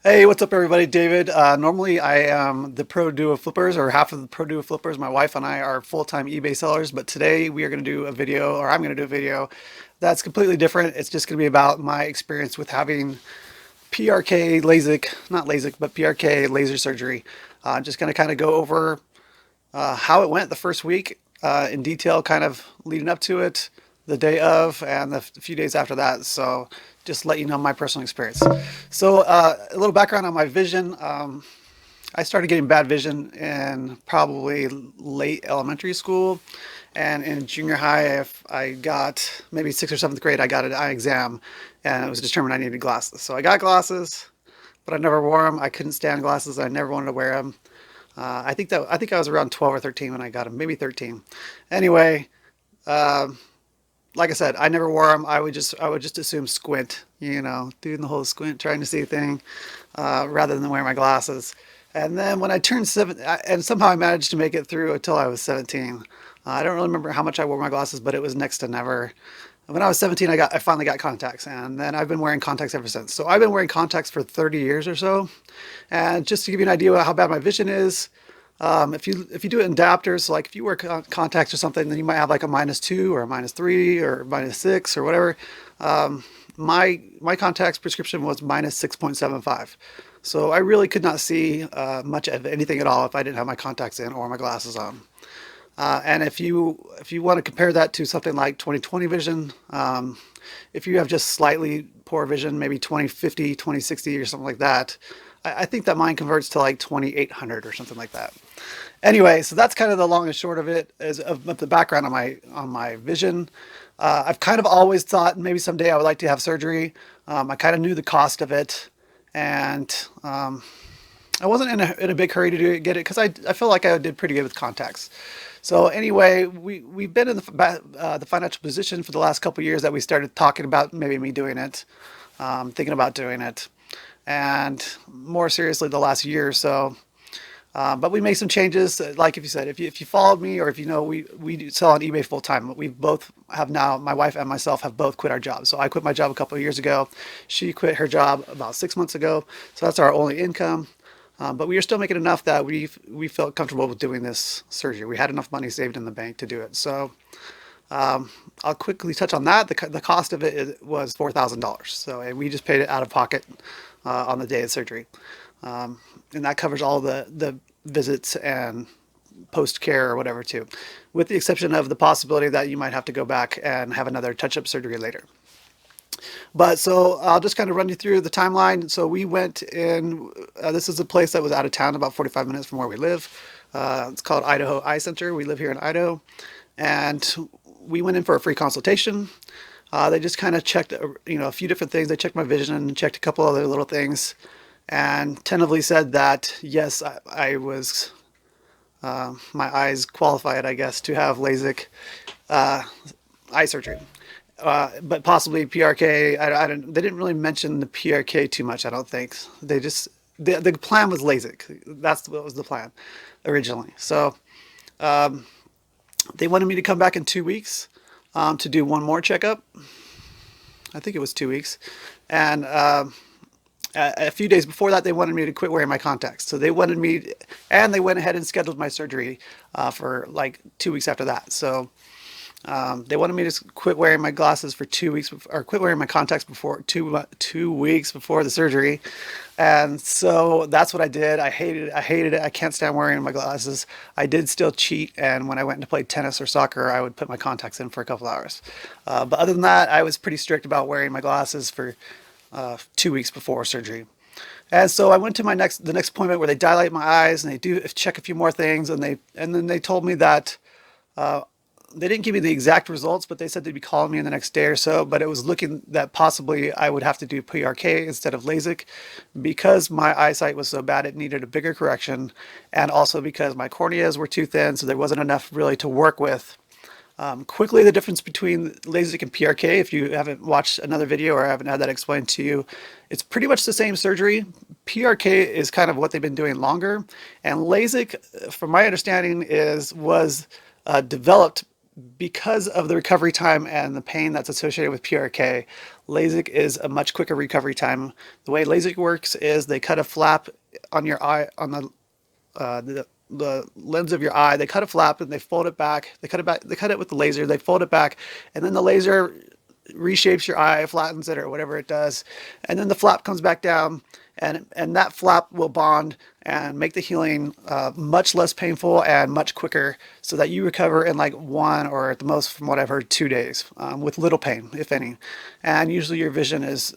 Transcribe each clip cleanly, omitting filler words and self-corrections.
Hey, what's up, everybody? David. Normally, I am the Pro Duo Flippers, or half of the Pro Duo Flippers. My wife and I are full-time eBay sellers, but today we are going to do a video, or I'm going to do a video that's completely different. It's just going to be about my experience with having PRK LASIK, not LASIK, but PRK laser surgery. Just going to kind of go over how it went the first week in detail, kind of leading up to it, the day of, and the few days after that. So just let you know my personal experience. So a little background on my vision. I started getting bad vision in probably late elementary school. And in junior high, if I got maybe sixth or seventh grade, I got an eye exam and it was determined I needed glasses. So I got glasses, but I never wore them. I couldn't stand glasses. I never wanted to wear them. I think I was around 12 or 13 when I got them, maybe 13. Anyway, uh, like I said, I never wore them. I would just assume squint, doing the whole squint, trying to see thing, rather than wearing my glasses. And then when I turned and somehow I managed to make it through until I was 17. I don't really remember how much I wore my glasses, but it was next to never. When I was 17, I finally got contacts, and then I've been wearing contacts ever since. So I've been wearing contacts for 30 years or so. And just to give you an idea of how bad my vision is, if you do it in adapters, like if you wear contacts or something, then you might have like a -2 or a -3 or -6 or whatever. My contacts prescription was -6.75. So I really could not see much of anything at all if I didn't have my contacts in or my glasses on. And if you want to compare that to something like 20/20 vision, if you have just slightly poor vision, maybe 20/50, 20/60 or something like that, I think that mine converts to like 2800 or something like that. Anyway, so that's kind of the long and short of it, is of the background on my vision. I've kind of always thought maybe someday I would like to have surgery. I kind of knew the cost of it, and I wasn't in a big hurry to get it because I feel like I did pretty good with contacts. So anyway, we've been in the financial position for the last couple of years that we started talking about maybe me doing it, thinking about doing it, and more seriously the last year or so. But we made some changes. Like if you said, if you followed me, or if you know, we do sell on eBay full time. We both have now, my wife and myself have both quit our jobs. So I quit my job a couple of years ago. She quit her job about 6 months ago. So that's our only income. But we are still making enough that we felt comfortable with doing this surgery. We had enough money saved in the bank to do it. So I'll quickly touch on that. The cost of was $4,000. So, and we just paid it out of pocket on the day of surgery. And that covers all the visits and post care or whatever too, with the exception of the possibility that you might have to go back and have another touch-up surgery later. But so I'll just kind of run you through the timeline. So we went in, this is a place that was out of town, about 45 minutes from where we live. It's called Idaho Eye Center. We live here in Idaho. And we went in for a free consultation. They just kind of checked, a few different things. They checked my vision and checked a couple other little things, and tentatively said that yes, I was, my eyes qualified, I guess, to have LASIK eye surgery. But possibly PRK. I don't. They didn't really mention the PRK too much. I don't think they just the plan was LASIK. That's what was the plan originally. So they wanted me to come back in 2 weeks to do one more checkup. I think it was 2 weeks, and a few days before that, they wanted me to quit wearing my contacts. So they wanted me, and they went ahead and scheduled my surgery for like 2 weeks after that. So they wanted me to quit wearing my glasses for 2 weeks, or quit wearing my contacts before 2 weeks before the surgery, and so that's what I did. I hated it. I hated it. I can't stand wearing my glasses. I did still cheat, and when I went to play tennis or soccer, I would put my contacts in for a couple hours. But other than that, I was pretty strict about wearing my glasses for 2 weeks before surgery. And so I went to the next appointment where they dilate my eyes and they do check a few more things, and then they told me that they didn't give me the exact results, but they said they'd be calling me in the next day or so. But it was looking that possibly I would have to do PRK instead of LASIK because my eyesight was so bad it needed a bigger correction, and also because my corneas were too thin, so there wasn't enough really to work with. Quickly, the difference between LASIK and PRK, if you haven't watched another video or haven't had that explained to you, it's pretty much the same surgery. PRK is kind of what they've been doing longer, and LASIK, from my understanding, was developed because of the recovery time and the pain that's associated with PRK, LASIK is a much quicker recovery time. The way LASIK works is they cut a flap on your eye, on the lens of your eye. They cut a flap and they fold it back. They cut it back. They cut it with the laser. They fold it back, and then the laser reshapes your eye, flattens it, or whatever it does, and then the flap comes back down, and that flap will bond and make the healing much less painful and much quicker, so that you recover in like 1 or at the most, from what I've heard, 2 days, with little pain, if any. And usually your vision is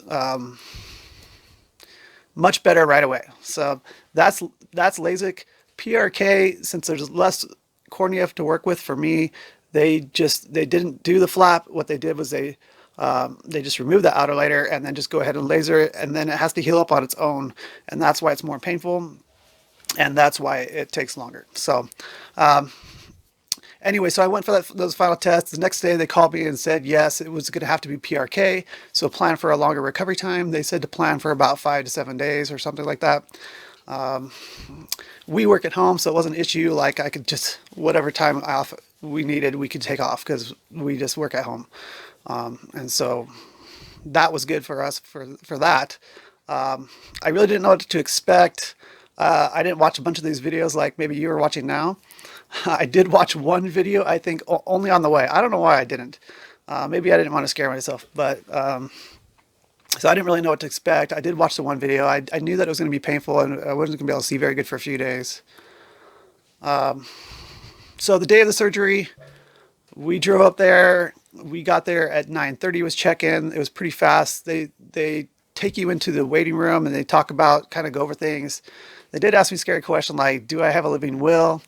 much better right away. So that's LASIK. PRK, since there's less cornea to work with for me, they didn't do the flap. What they did was they just remove the outer layer and then just go ahead and laser it, and then it has to heal up on its own, and that's why it's more painful, and that's why it takes longer. So anyway, so I went for those final tests. The next day they called me and said yes, it was going to have to be PRK, so plan for a longer recovery time. They said to plan for about 5 to 7 days or something like that. We work at home, so it wasn't an issue. Like, I could just, whatever time off we needed, we could take off, because we just work at home. And so that was good for us for that. I really didn't know what to expect. I didn't watch a bunch of these videos like maybe you were watching now. I did watch one video, I think, only on the way. I don't know why I didn't. Maybe I didn't want to scare myself, but so I didn't really know what to expect. I did watch the one video. I knew that it was going to be painful, and I wasn't going to be able to see very good for a few days. So the day of the surgery, we drove up there. We got there at 9:30 was check-in. It was pretty fast. They take you into the waiting room and they talk about, kind of go over things. They did ask me a scary question like, do I have a living will?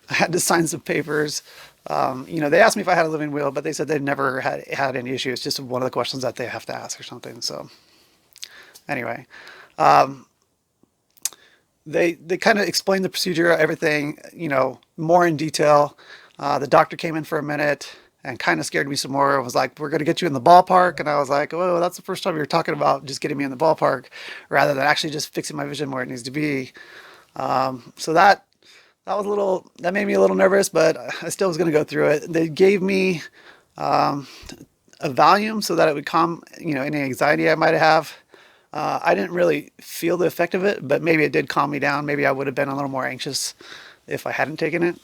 I had to sign some papers. They asked me if I had a living will, but they said they'd never had any issues. It's just one of the questions that they have to ask or something. So anyway, they kind of explained the procedure, everything, more in detail. The doctor came in for a minute and kind of scared me some more. It was like, we're going to get you in the ballpark. And I was like, oh, that's the first time you're talking about just getting me in the ballpark, rather than actually just fixing my vision where it needs to be. So that made me a little nervous, but I still was going to go through it. They gave me a Valium so that it would calm, any anxiety I might have. I didn't really feel the effect of it, but maybe it did calm me down. Maybe I would have been a little more anxious if I hadn't taken it.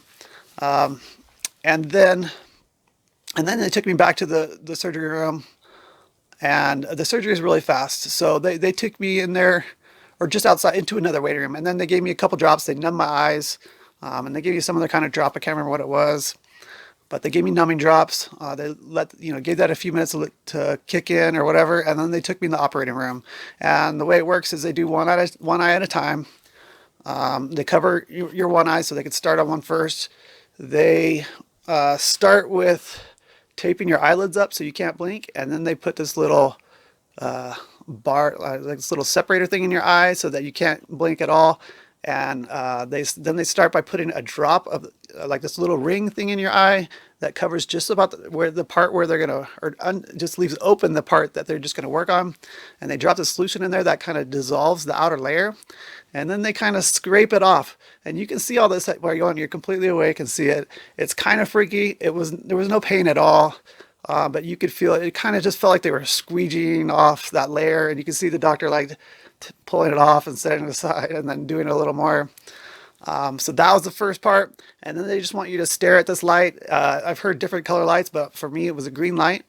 And then they took me back to the surgery room, and the surgery is really fast. So they took me in there, or just outside, into another waiting room, and then they gave me a couple drops. They numbed my eyes, and they gave me some other kind of drop. I can't remember what it was, but they gave me numbing drops. They gave that a few minutes to kick in or whatever, and then they took me in the operating room. And the way it works is they do one eye at a time. They cover your one eye so they can start on one first. They start with taping your eyelids up so you can't blink, and then they put this little bar, like this little separator thing in your eye so that you can't blink at all. And they start by putting a drop of like this little ring thing in your eye that covers just about the part where they're gonna, just leaves open the part that they're just gonna work on. And they drop the solution in there that kind of dissolves the outer layer, and then they kind of scrape it off. And you can see all this while you're completely awake and see it. It's kind of freaky. There was no pain at all. But you could feel it. It kind of just felt like they were squeegeeing off that layer, and you could see the doctor like pulling it off and setting it aside and then doing a little more. So that was the first part. And then they just want you to stare at this light. I've heard different color lights, but for me, it was a green light.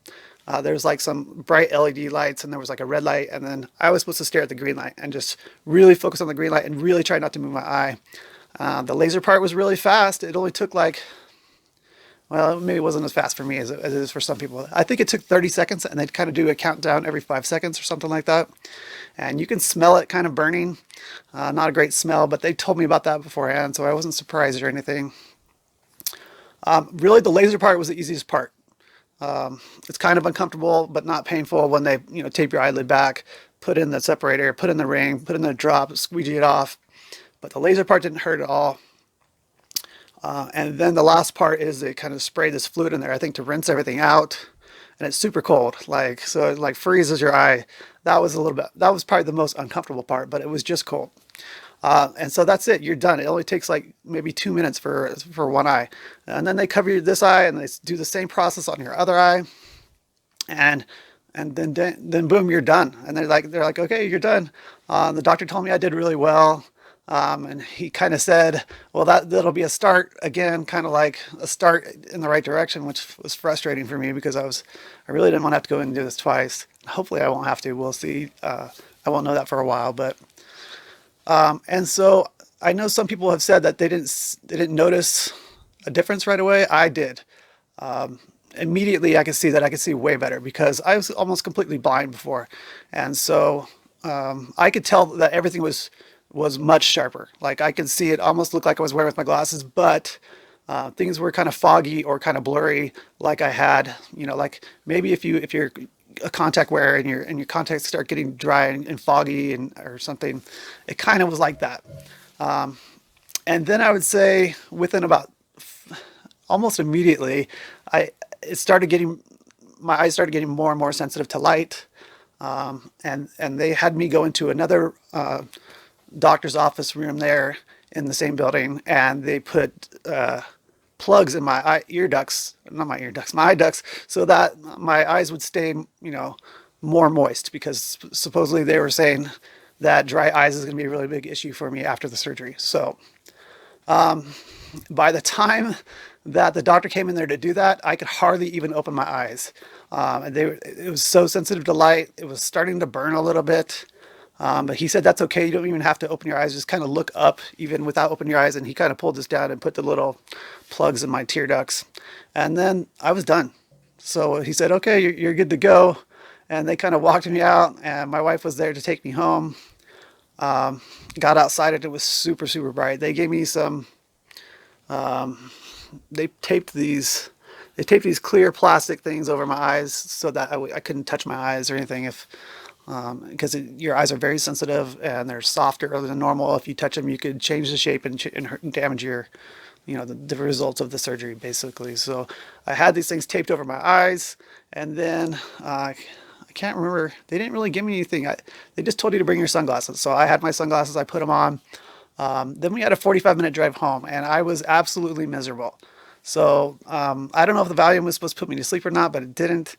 There's like some bright LED lights, and there was like a red light. And then I was supposed to stare at the green light and just really focus on the green light and really try not to move my eye. The laser part was really fast. It only took well, maybe it wasn't as fast for me as it is for some people. I think it took 30 seconds, and they'd kind of do a countdown every 5 seconds or something like that. And you can smell it kind of burning. Not a great smell, but they told me about that beforehand, so I wasn't surprised or anything. Really, the laser part was the easiest part. It's kind of uncomfortable, but not painful when they, tape your eyelid back, put in the separator, put in the ring, put in the drop, squeegee it off. But the laser part didn't hurt at all. And then the last part is they kind of spray this fluid in there, I think, to rinse everything out. And it's super cold, so it freezes your eye. That was probably the most uncomfortable part, but it was just cold. And so that's it. You're done. It only takes like maybe 2 minutes for one eye, and then they cover this eye and they do the same process on your other eye, and then boom, you're done. And they're like, okay, you're done. The doctor told me I did really well. And he kind of said, well, that'll be a start again, kind of like a start in the right direction, which was frustrating for me because I really didn't want to have to go in and do this twice. Hopefully I won't have to. We'll see. I won't know that for a while, but and so I know some people have said that they didn't notice a difference right away. I did. Immediately I could see that I could see way better because I was almost completely blind before, and so I could tell that everything was much sharper. Like I could see it almost looked like I was wearing with my glasses, but things were kind of foggy or kind of blurry, like I had, like maybe if you're a contact wearer and your contacts start getting dry and foggy and or something, it kind of was like that. And then I would say within about almost immediately, I it started getting my eyes started getting more and more sensitive to light, and they had me go into another doctor's office room there in the same building, and they put plugs in my ear ducts, not my ear ducts, my eye ducts, so that my eyes would stay, more moist because supposedly they were saying that dry eyes is going to be a really big issue for me after the surgery. So by the time that the doctor came in there to do that, I could hardly even open my eyes. And it was so sensitive to light. It was starting to burn a little bit. But he said, that's okay. You don't even have to open your eyes. Just kind of look up even without opening your eyes. And he kind of pulled this down and put the little plugs in my tear ducts. And then I was done. So he said, okay, you're good to go. And they kind of walked me out, and my wife was there to take me home. Got outside and it was super, super bright. They gave me some, they taped these clear plastic things over my eyes so that I couldn't touch my eyes or anything because your eyes are very sensitive and they're softer than normal. If you touch them, you could change the shape and damage the results of the surgery basically. So I had these things taped over my eyes, and then I can't remember. They didn't really give me anything. They just told you to bring your sunglasses. So I had my sunglasses. I put them on. Then we had a 45-minute drive home, and I was absolutely miserable. So I don't know if the Valium was supposed to put me to sleep or not, but it didn't.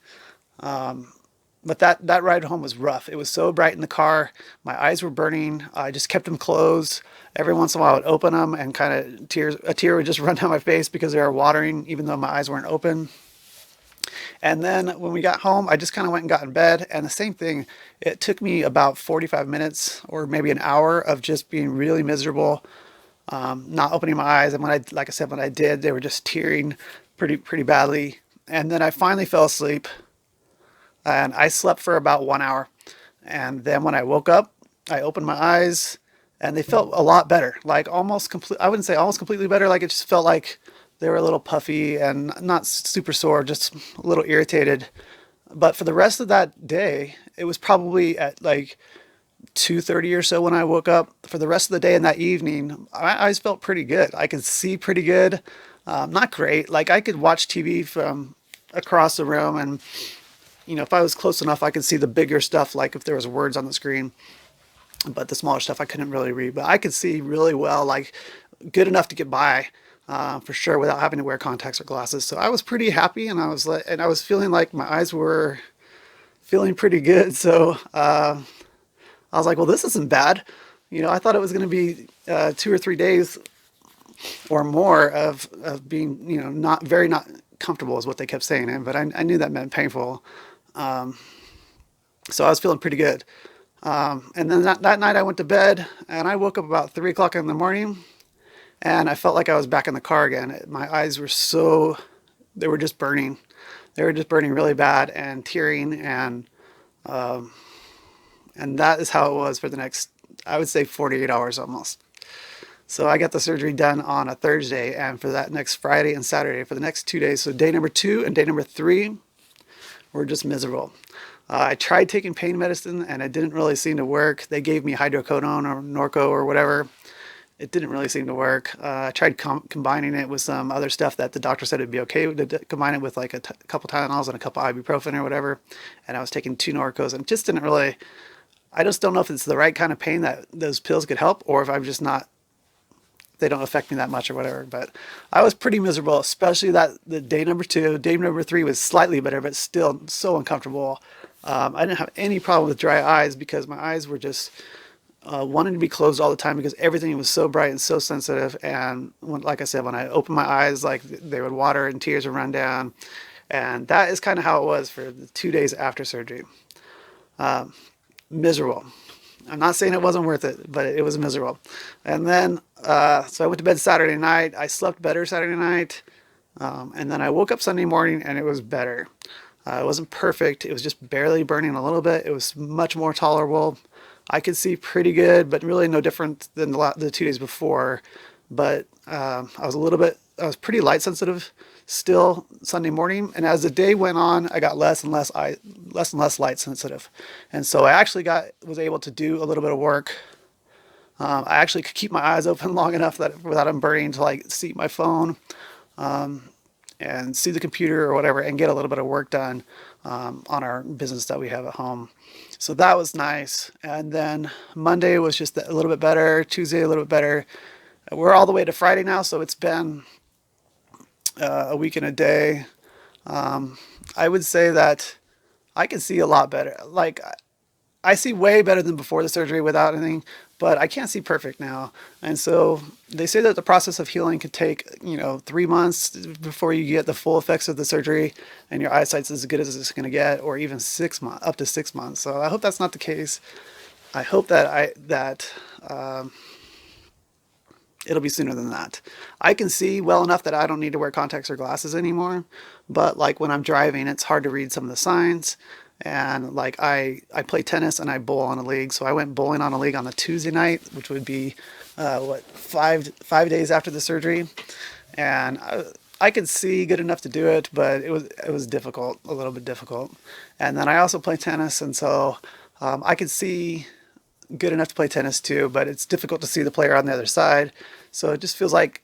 But that ride home was rough. It was so bright in the car. My eyes were burning. I just kept them closed. Every once in a while I would open them and kind of a tear would just run down my face because they were watering even though my eyes weren't open. And then when we got home, I just kind of went and got in bed. And the same thing, it took me about 45 minutes or maybe an hour of just being really miserable, not opening my eyes. And like I said, when I did, they were just tearing pretty badly. And then I finally fell asleep, and I slept for about 1 hour. And then when I woke up, I opened my eyes and they felt a lot better, like almost complete. I wouldn't say almost completely better. Like it just felt like they were a little puffy and not super sore, just a little irritated. But for the rest of that day, it was probably at like 2:30 or so when I woke up. For the rest of the day and that evening, my eyes felt pretty good. I could see pretty good. Not great. Like I could watch TV from across the room, and if I was close enough, I could see the bigger stuff, like if there was words on the screen. But the smaller stuff I couldn't really read. But I could see really well, like good enough to get by. For sure, without having to wear contacts or glasses. So I was pretty happy, and I was feeling like my eyes were feeling pretty good. So I was like, well, this isn't bad. I thought it was going to be 2 or 3 days or more of being, not comfortable is what they kept saying. But I knew that meant painful. So I was feeling pretty good. And then that night I went to bed, and I woke up about 3 o'clock in the morning, and I felt like I was back in the car again. My eyes were they were just burning. They were just burning really bad and tearing, and that is how it was for the next, I would say, 48 hours almost. So I got the surgery done on a Thursday, and for that next Friday and Saturday, for the next 2 days, so day number 2 and day number 3, were just miserable. I tried taking pain medicine, and it didn't really seem to work. They gave me hydrocodone or Norco or whatever. It didn't really seem to work. I tried combining it with some other stuff that the doctor said it'd be okay to combine it with, like couple Tylenols and a couple ibuprofen or whatever. And I was taking 2 Norcos, and it just didn't really I just don't know if it's the right kind of pain that those pills could help, or if I'm just not, they don't affect me that much or whatever. But I was pretty miserable, especially that the day number two. Day number three was slightly better, but still so uncomfortable. I didn't have any problem with dry eyes because my eyes were just wanting to be closed all the time because everything was so bright and so sensitive. And when, like I said, when I opened my eyes, like they would water and tears would run down. And that is kind of how it was for the 2 days after surgery. Miserable. I'm not saying it wasn't worth it, but it was miserable. And then, so I went to bed Saturday night. I slept better Saturday night. And then I woke up Sunday morning and it was better. It wasn't perfect. It was just barely burning a little bit. It was much more tolerable. I could see pretty good, but really no different than the 2 days before. But I was pretty light sensitive still Sunday morning. And as the day went on, I got less and less light sensitive. And so I actually was able to do a little bit of work. I actually could keep my eyes open long enough that without them burning to like see my phone, and see the computer or whatever and get a little bit of work done on our business that we have at home. So that was nice. And then Monday was just a little bit better. Tuesday a little bit better. We're all the way to Friday now, so it's been a week and a day. I would say that I can see a lot better. Like I see way better than before the surgery without anything, but I can't see perfect now. And so they say that the process of healing could take, 3 months before you get the full effects of the surgery and your eyesight's as good as it's going to get, or even 6 months, up to 6 months. So I hope that's not the case. I hope that it'll be sooner than that. I can see well enough that I don't need to wear contacts or glasses anymore. But like when I'm driving, it's hard to read some of the signs. And like I play tennis and I bowl on a league. So I went bowling on a league on the Tuesday night, which would be 5 days after the surgery. And I could see good enough to do it, but it was difficult, a little bit difficult. And then I also play tennis, and so I could see good enough to play tennis too, but it's difficult to see the player on the other side. So it just feels like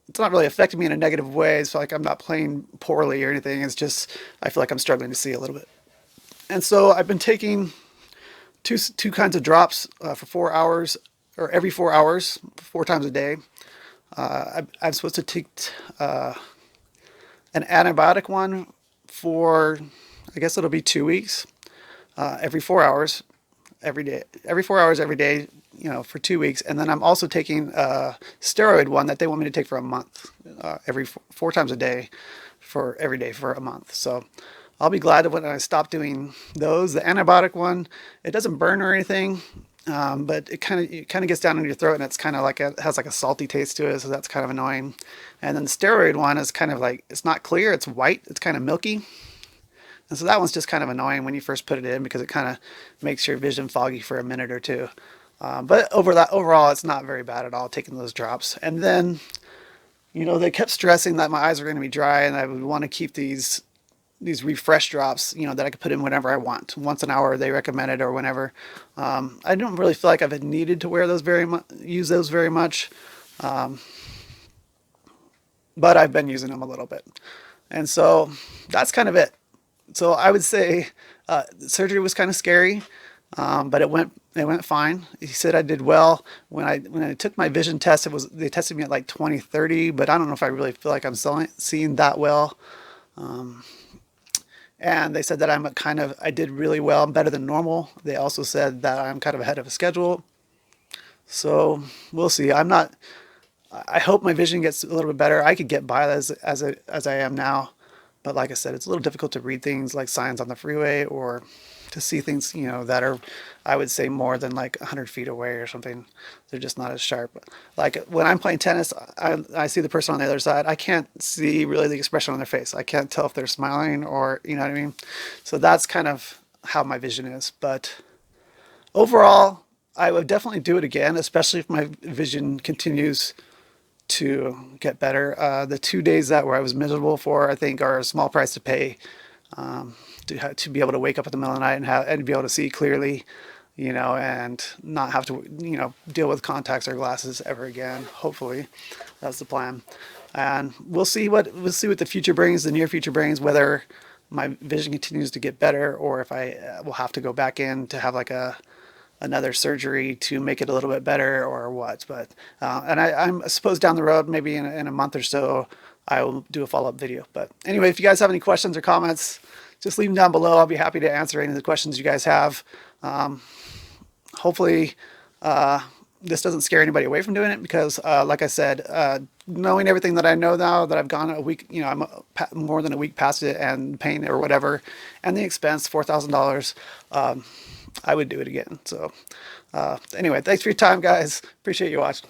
it's not really affecting me in a negative way. It's like I'm not playing poorly or anything. It's just I feel like I'm struggling to see a little bit. And so I've been taking two kinds of drops for 4 hours, or every 4 hours, 4 times a day. I'm supposed to take an antibiotic one for, I guess it'll be 2 weeks, every 4 hours, every day, every 4 hours, every day, for 2 weeks. And then I'm also taking a steroid one that they want me to take for a month, every 4 times a day for every day for a month. So I'll be glad when I stop doing those. The antibiotic one, it doesn't burn or anything, but it kind of gets down into your throat, and it's kind of like it has like a salty taste to it, so that's kind of annoying. And then the steroid one is kind of like, it's not clear, it's white, it's kind of milky. And so that one's just kind of annoying when you first put it in because it kind of makes your vision foggy for a minute or two. But overall, it's not very bad at all taking those drops. And then, they kept stressing that my eyes were going to be dry, and I would want to keep these refresh drops, that I could put in whenever I want. Once an hour, they recommended, or whenever. I don't really feel like I've needed to wear those use those very much, but I've been using them a little bit, and so that's kind of it. So I would say surgery was kind of scary, but it went fine. He said I did well. When I took my vision test, they tested me at like 20/30, but I don't know if I really feel like I'm seeing that well. And they said that I did really well. I'm better than normal. They also said that I'm kind of ahead of a schedule. So we'll see. I hope my vision gets a little bit better. I could get by as I am now. But like I said, it's a little difficult to read things like signs on the freeway, or to see things, that are, I would say, more than like 100 feet away or something. They're just not as sharp. Like when I'm playing tennis, I see the person on the other side. I can't see really the expression on their face. I can't tell if they're smiling or, you know what I mean? So that's kind of how my vision is. But overall, I would definitely do it again, especially if my vision continues to get better. The 2 days where I was miserable for, I think, are a small price to pay, to be able to wake up at the middle of the night and be able to see clearly, and not have to, deal with contacts or glasses ever again. Hopefully, that's the plan. And we'll see what the future brings, the near future brings, whether my vision continues to get better, or if I will have to go back in to have like a another surgery to make it a little bit better or what. But and I'm suppose down the road, maybe in a month or so, I will do a follow-up video. But anyway, if you guys have any questions or comments, just leave them down below. I'll be happy to answer any of the questions you guys have. Hopefully this doesn't scare anybody away from doing it, because like I said, knowing everything that I know now, that I've gone a week, you know, I'm more than a week past it and pain or whatever, and the expense, $4,000, I would do it again. So anyway, thanks for your time, guys. Appreciate you watching.